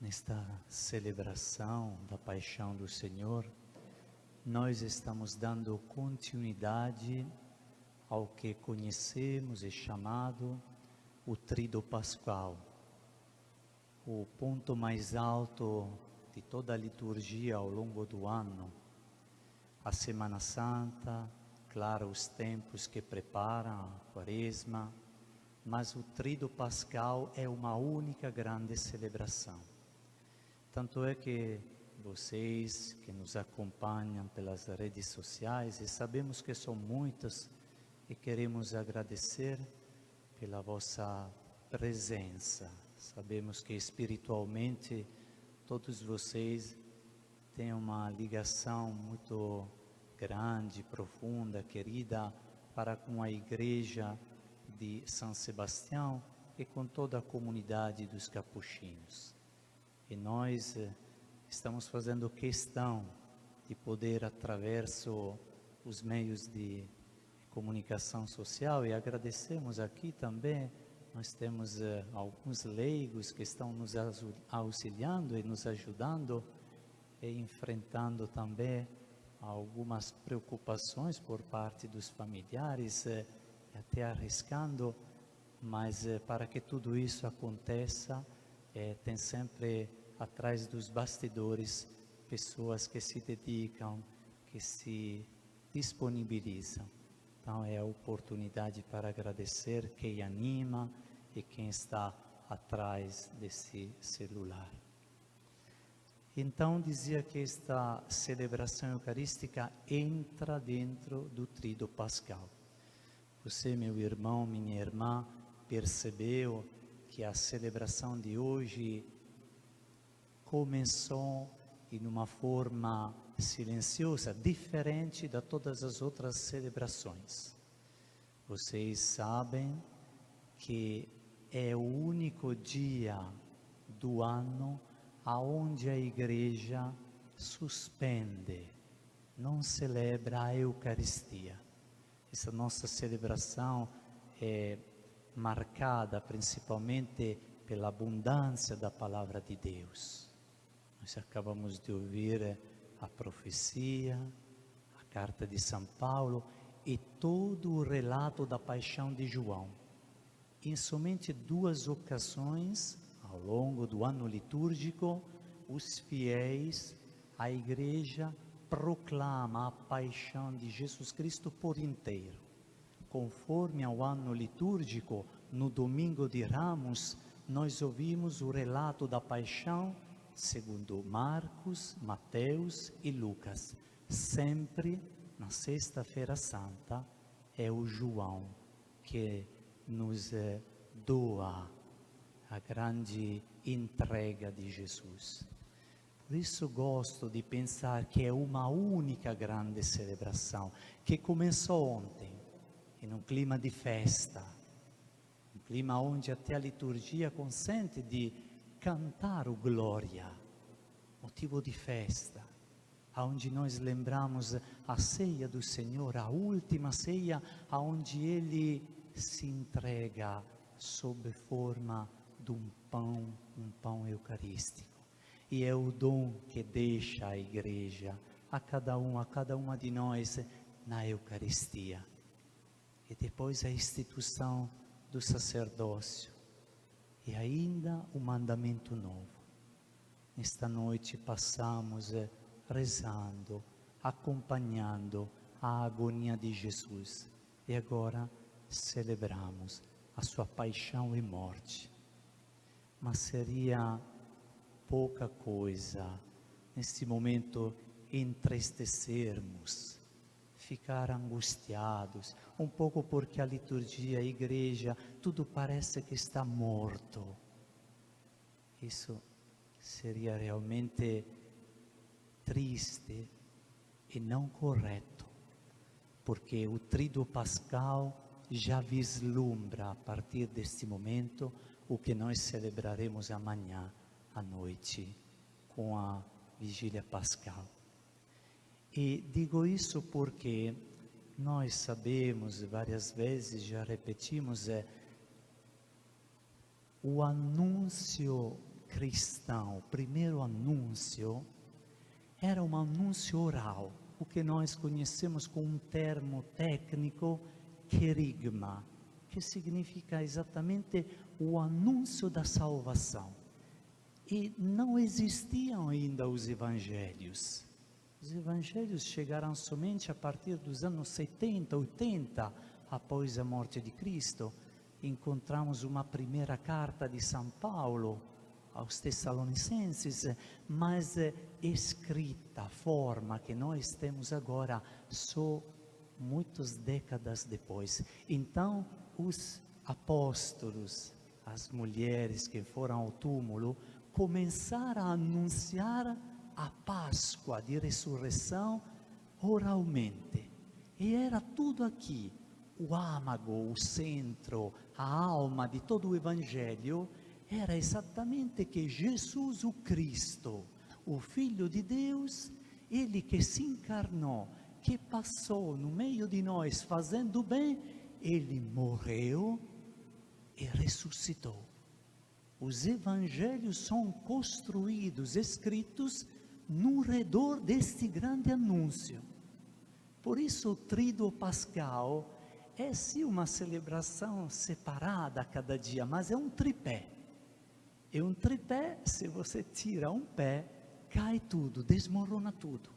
nesta celebração da Paixão do Senhor, nós estamos dando continuidade ao que conhecemos e chamado o Tríduo Pascal, o ponto mais alto de toda a liturgia ao longo do ano. A Semana Santa, claro, os tempos que preparam a Quaresma, mas o Tríduo Pascal é uma única grande celebração. Tanto é que vocês que nos acompanham pelas redes sociais, e sabemos que são muitas, e queremos agradecer pela vossa presença. Sabemos que espiritualmente todos vocês têm uma ligação muito grande, profunda, querida para com a Igreja de São Sebastião e com toda a comunidade dos capuchinhos. E nós estamos fazendo questão de poder, através os meios de comunicação social, e agradecemos aqui também, nós temos alguns leigos que estão nos auxiliando e nos ajudando e enfrentando também algumas preocupações por parte dos familiares, até arriscando, mas para que tudo isso aconteça, tem sempre atrás dos bastidores pessoas que se dedicam, que se disponibilizam. Então é a oportunidade para agradecer quem anima e quem está atrás desse celular. Então dizia que esta celebração eucarística entra dentro do Tríduo Pascal. Você, meu irmão, minha irmã, percebeu que a celebração de hoje começou em uma forma silenciosa, diferente de todas as outras celebrações. Vocês sabem que é o único dia do ano aonde a Igreja suspende, não celebra a Eucaristia. Essa nossa celebração é marcada principalmente pela abundância da Palavra de Deus. Nós acabamos de ouvir a profecia, a carta de São Paulo e todo o relato da paixão de João. Em somente 2 ocasiões, ao longo do ano litúrgico, os fiéis, a Igreja proclama a paixão de Jesus Cristo por inteiro. Conforme ao ano litúrgico, no domingo de Ramos, nós ouvimos o relato da paixão segundo Marcos, Mateus e Lucas. Sempre na Sexta-feira Santa é o João que nos doa a grande entrega de Jesus. Por isso gosto de pensar que é uma única grande celebração que começou ontem, em um clima de festa, um clima onde até a liturgia consente de cantar o Glória, motivo de festa, onde nós lembramos a ceia do Senhor, a última ceia, onde Ele se entrega sob forma de um pão eucarístico. E é o dom que deixa a Igreja a cada uma de nós na Eucaristia. E depois a instituição do sacerdócio. E ainda o mandamento novo. Nesta noite passamos rezando, acompanhando a agonia de Jesus. E agora celebramos a sua paixão e morte. Mas seria pouca coisa, neste momento, entristecermos, ficar angustiados, um pouco porque a liturgia, a Igreja, tudo parece que está morto. Isso seria realmente triste e não correto, porque o Tríduo Pascal já vislumbra a partir deste momento o que nós celebraremos amanhã à noite com a Vigília Pascal. E digo isso porque nós sabemos, várias vezes já repetimos, o anúncio cristão, o primeiro anúncio, era um anúncio oral, o que nós conhecemos com um termo técnico, querigma, que significa exatamente o anúncio da salvação. E não existiam ainda os evangelhos. Os evangelhos chegaram somente a partir dos anos 70, 80, após a morte de Cristo. Encontramos uma primeira carta de São Paulo aos Tessalonicenses, mas escrita, a forma que nós temos agora, só muitas décadas depois. Então, os apóstolos, as mulheres que foram ao túmulo, começaram a anunciar a Páscoa de ressurreição oralmente. E era tudo aqui, o âmago, o centro, a alma de todo o Evangelho, era exatamente que Jesus o Cristo, o Filho de Deus, Ele que se encarnou, que passou no meio de nós fazendo bem, Ele morreu e ressuscitou. Os evangelhos são construídos, escritos, no redor deste grande anúncio. Por isso o Tríduo Pascal é sim uma celebração separada a cada dia, mas é um tripé. É um tripé, se você tira um pé, cai tudo, desmorona tudo.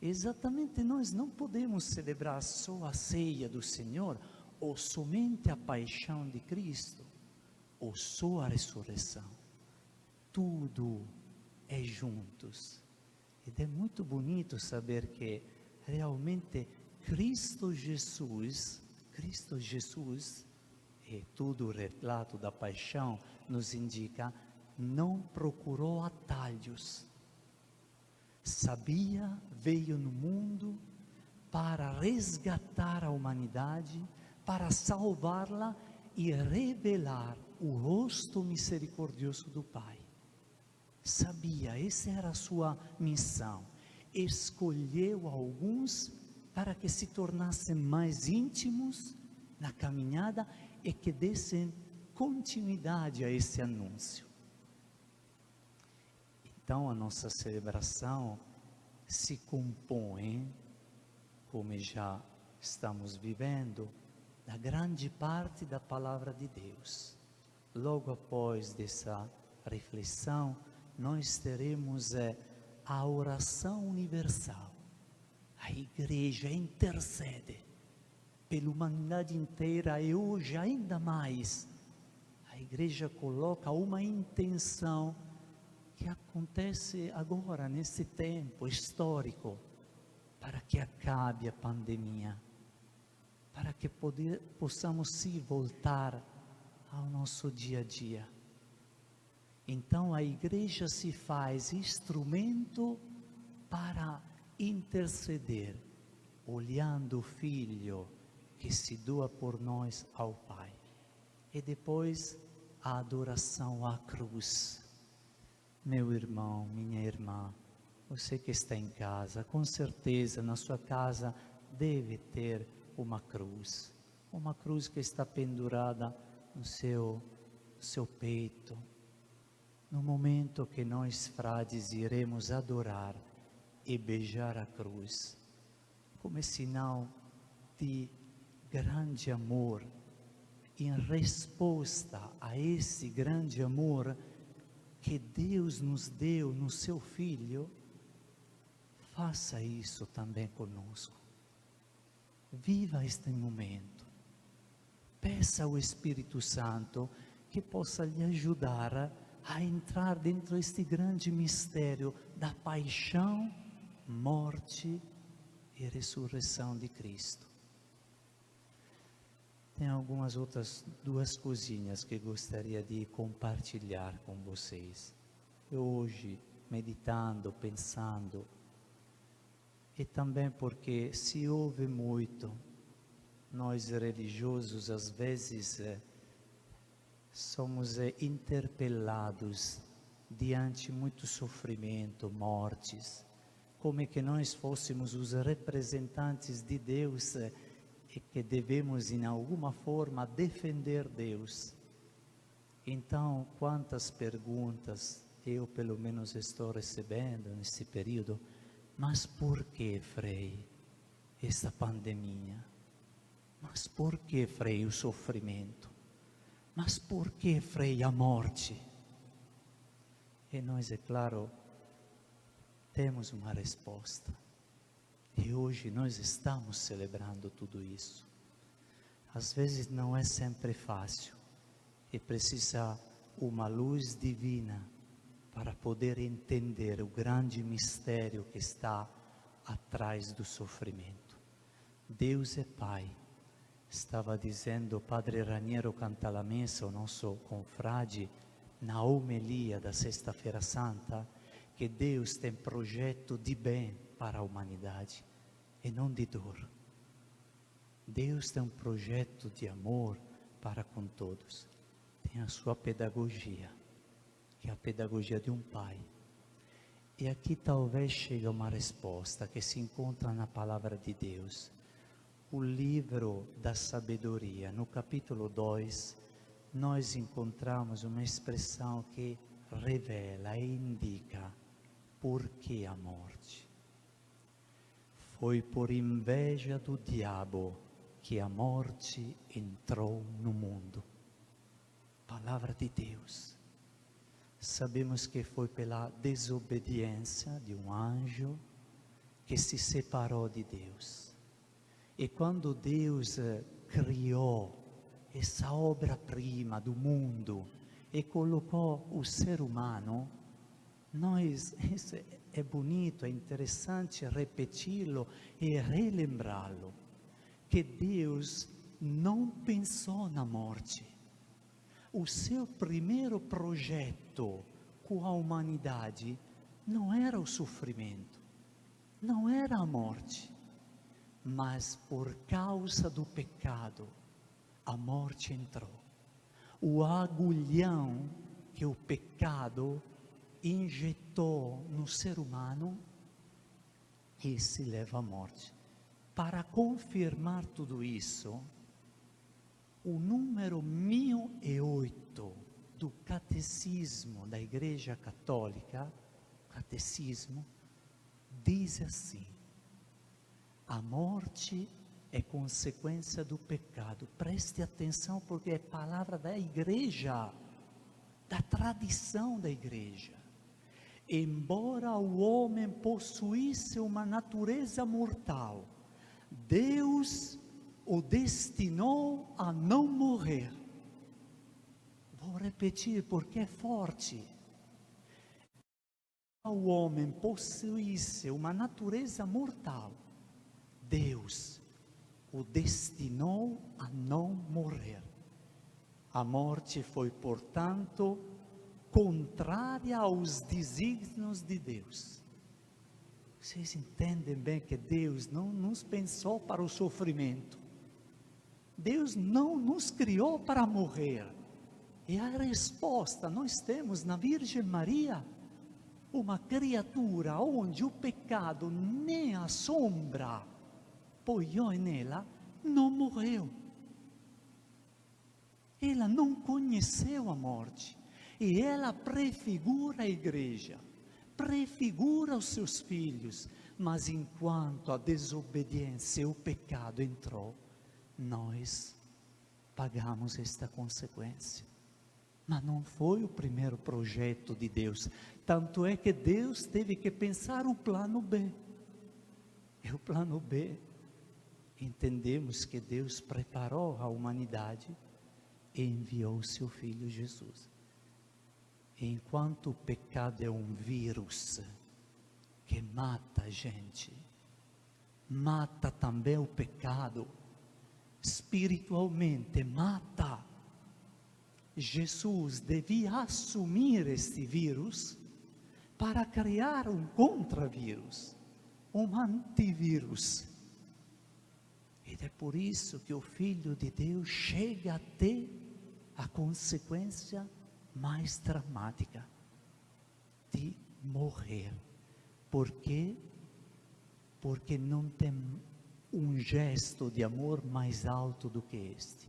Exatamente, nós não podemos celebrar só a ceia do Senhor, ou somente a paixão de Cristo, ou só a ressurreição. Tudo é juntos. E é muito bonito saber que realmente Cristo Jesus, e tudo o relato da paixão nos indica, não procurou atalhos. Sabia, veio no mundo para resgatar a humanidade, para salvá-la e revelar o rosto misericordioso do Pai. Sabia, essa era a sua missão. Escolheu alguns para que se tornassem mais íntimos na caminhada e que dessem continuidade a esse anúncio. Então a nossa celebração se compõe, como já estamos vivendo, da grande parte da palavra de Deus. Logo após dessa reflexão, nós teremos a oração universal. A igreja intercede pela humanidade inteira e hoje ainda mais. A igreja coloca uma intenção que acontece agora, nesse tempo histórico, para que acabe a pandemia, para que possamos se voltar ao nosso dia a dia. Então a igreja se faz instrumento para interceder, olhando o Filho que se doa por nós ao Pai. E depois a adoração à cruz. Meu irmão, minha irmã, você que está em casa, com certeza na sua casa deve ter uma cruz que está pendurada no seu peito. No momento que nós frades iremos adorar e beijar a cruz, como sinal de grande amor, em resposta a esse grande amor que Deus nos deu no seu Filho, faça isso também conosco. Viva este momento. Peça ao Espírito Santo que possa lhe ajudar a entrar dentro deste grande mistério da paixão, morte e ressurreição de Cristo. Tem algumas outras duas coisinhas que gostaria de compartilhar com vocês. Hoje, meditando, pensando, e também porque se ouve muito, nós religiosos às vezes somos interpelados diante muito sofrimento, mortes, como que nós fôssemos os representantes de Deus e que devemos em alguma forma defender Deus. Então, quantas perguntas eu pelo menos estou recebendo nesse período, mas por que, Frei, esta pandemia? Mas por que, Frei, o sofrimento? Mas por que, Frei, a morte? E nós, é claro, temos uma resposta. E hoje nós estamos celebrando tudo isso. Às vezes não é sempre fácil e precisa uma luz divina para poder entender o grande mistério que está atrás do sofrimento. Deus é Pai. Estava dizendo o Padre Raniero Cantalamessa, o nosso confrade, na homilia da Sexta-feira Santa, que Deus tem projeto de bem para a humanidade e não de dor. Deus tem um projeto de amor para com todos. Tem a sua pedagogia, que é a pedagogia de um pai. E aqui talvez chegue uma resposta que se encontra na palavra de Deus. O livro da sabedoria, no capítulo 2, nós encontramos uma expressão que revela e indica por que a morte. Foi por inveja do diabo que a morte entrou no mundo. Palavra de Deus. Sabemos que foi pela desobediência de um anjo que se separou de Deus. E quando Deus criou essa obra-prima do mundo e colocou o ser humano, isso é bonito, é interessante repeti-lo e relembrá-lo, que Deus não pensou na morte. O seu primeiro projeto com a humanidade não era o sofrimento, não era a morte, mas por causa do pecado, a morte entrou. O agulhão que o pecado injetou no ser humano, esse leva à morte. Para confirmar tudo isso, o número 1008 do Catecismo da Igreja Católica, Catecismo, diz assim: a morte é consequência do pecado. Preste atenção, porque é palavra da Igreja, da tradição da Igreja. Embora o homem possuísse uma natureza mortal, Deus o destinou a não morrer. Vou repetir porque é forte. O homem possuísse uma natureza mortal, Deus o destinou a não morrer. A morte foi, portanto, contrária aos desígnios de Deus. Vocês entendem bem que Deus não nos pensou para o sofrimento. Deus não nos criou para morrer. E a resposta nós temos na Virgem Maria, uma criatura onde o pecado nem a sombra apoiou nela, não morreu. Ela não conheceu a morte. E ela prefigura a igreja, prefigura os seus filhos. Mas enquanto a desobediência e o pecado entrou, nós pagamos esta consequência. Mas não foi o primeiro projeto de Deus. Tanto é que Deus teve que pensar o plano B. E o plano B, entendemos que Deus preparou a humanidade e enviou o seu Filho Jesus. E enquanto o pecado é um vírus que mata a gente, mata também o pecado, espiritualmente mata. Jesus devia assumir este vírus para criar um contravírus, um antivírus. E é por isso que o Filho de Deus chega até a consequência mais dramática de morrer. Por quê? Porque não tem um gesto de amor mais alto do que este.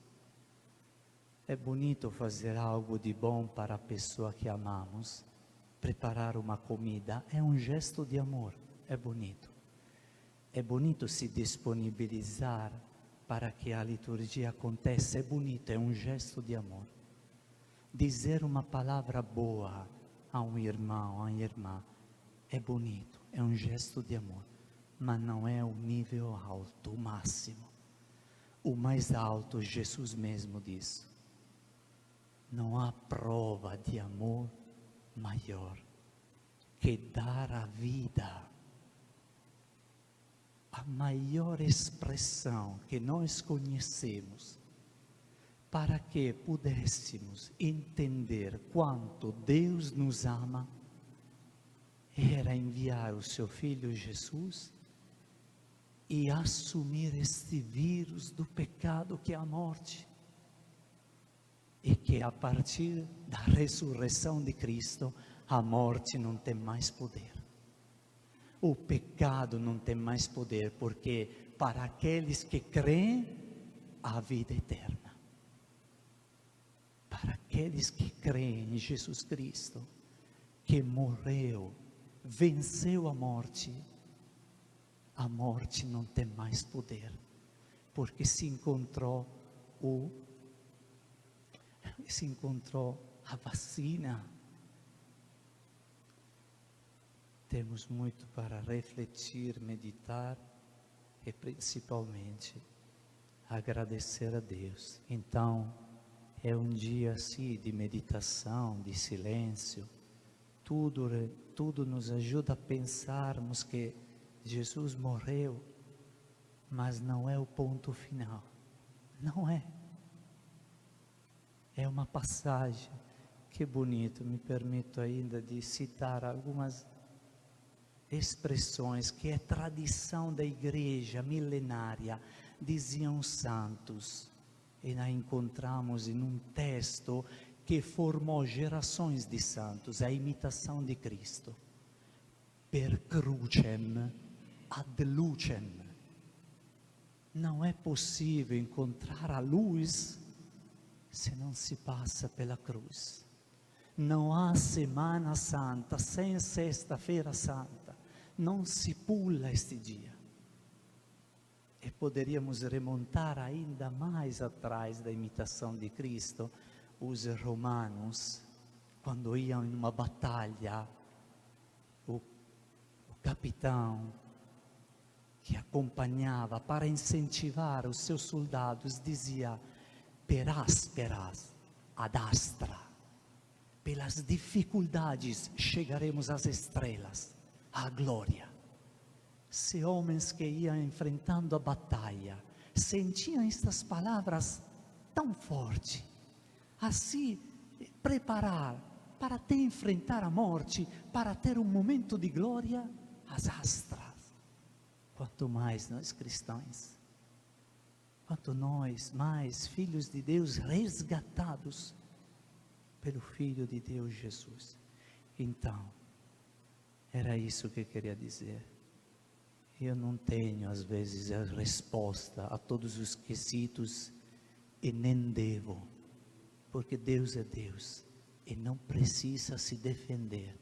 É bonito fazer algo de bom para a pessoa que amamos. Preparar uma comida é um gesto de amor, é bonito. É bonito se disponibilizar para que a liturgia aconteça, é bonito, é um gesto de amor. Dizer uma palavra boa a um irmão, a uma irmã, é bonito, é um gesto de amor, mas não é o nível alto, o máximo. O mais alto, Jesus mesmo diz: não há prova de amor maior que dar a vida. A maior expressão que nós conhecemos para que pudéssemos entender quanto Deus nos ama era enviar o seu Filho Jesus e assumir este vírus do pecado que é a morte. E que a partir da ressurreição de Cristo, a morte não tem mais poder. O pecado não tem mais poder, porque para aqueles que creem, há vida eterna. Para aqueles que creem em Jesus Cristo, que morreu, venceu a morte não tem mais poder, porque se encontrou a vacina. Temos muito para refletir, meditar e principalmente agradecer a Deus. Então, é um dia assim de meditação, de silêncio. Tudo nos ajuda a pensarmos que Jesus morreu, mas não é o ponto final. Não é. É uma passagem. Que bonito, me permito ainda de citar algumas expressões que é tradição da igreja milenária, diziam os santos, e nós encontramos em um texto que formou gerações de santos, a imitação de Cristo. Per crucem ad lucem. Não é possível encontrar a luz se não se passa pela cruz. Não há Semana Santa sem Sexta-feira Santa. Não se pula este dia. E poderíamos remontar ainda mais atrás da imitação de Cristo, os romanos, quando iam em uma batalha, o capitão que acompanhava para incentivar os seus soldados dizia: per asperas ad astra, pelas dificuldades chegaremos às estrelas, à glória. Se homens que iam enfrentando a batalha sentiam estas palavras tão fortes, assim preparar para até enfrentar a morte, para ter um momento de glória, as astras. Quanto mais nós cristãos, quanto nós mais filhos de Deus resgatados pelo Filho de Deus Jesus. Então, era isso que eu queria dizer. Eu não tenho às vezes a resposta a todos os quesitos e nem devo, porque Deus é Deus e não precisa se defender,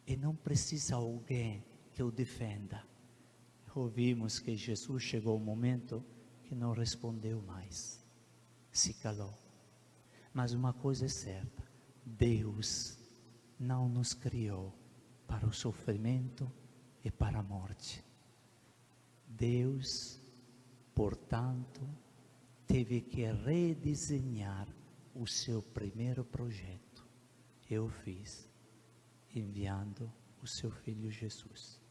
e não precisa alguém que o defenda. Ouvimos que Jesus chegou um momento que não respondeu mais, se calou. Mas uma coisa é certa: Deus não nos criou para o sofrimento e para a morte. Deus, portanto, teve que redesenhar o seu primeiro projeto. Eu fiz, enviando o seu Filho Jesus.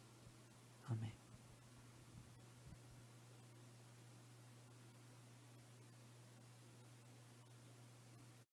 Amém.